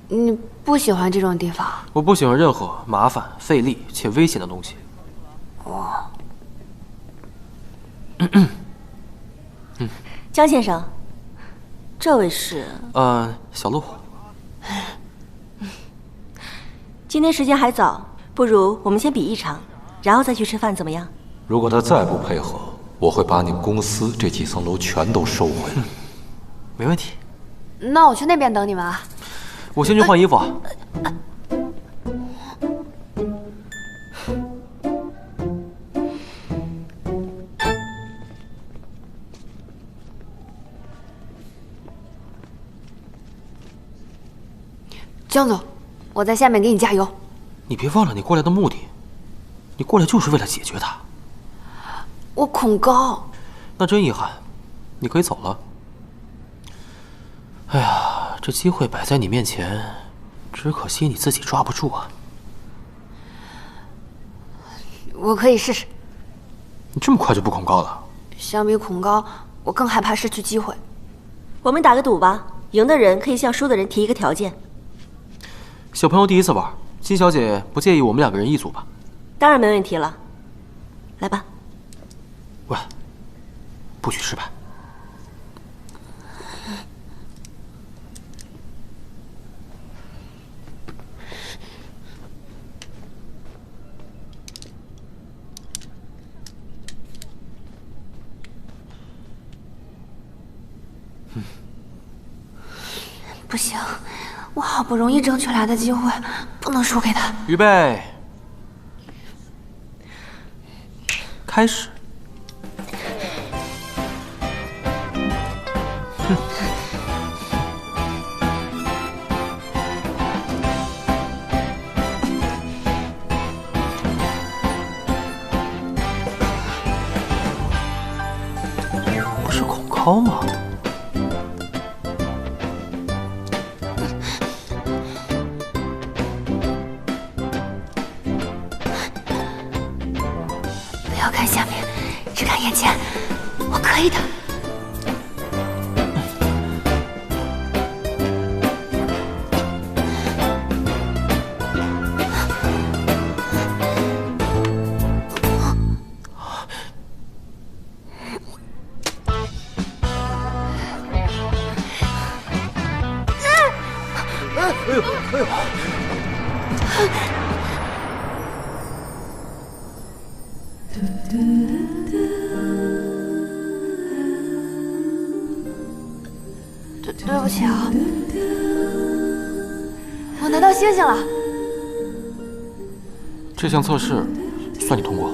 你不喜欢这种地方？我不喜欢任何麻烦、费力且危险的东西。哦。江先生，这位是？小陆。今天时间还早，不如我们先比一场，然后再去吃饭，怎么样？如果他再不配合，我会把你们公司这几层楼全都收回。没问题。那我去那边等你们啊。我先去换衣服啊。江总，我在下面给你加油。你别忘了你过来的目的，你过来就是为了解决它。我恐高。那真遗憾，你可以走了。哎呀，这机会摆在你面前，只可惜你自己抓不住啊。我可以试试。你这么快就不恐高了？相比恐高，我更害怕失去机会。我们打个赌吧，赢的人可以向输的人提一个条件。小朋友第一次玩，金小姐不介意我们2个人一组吧？当然没问题了，来吧。喂，不许失败。不行，我好不容易争取来的机会，不能输给他。预备，开始。不是恐高吗？不要看下面，只看眼前，我可以的。对不起啊，我拿到星星了。这项测试算你通过。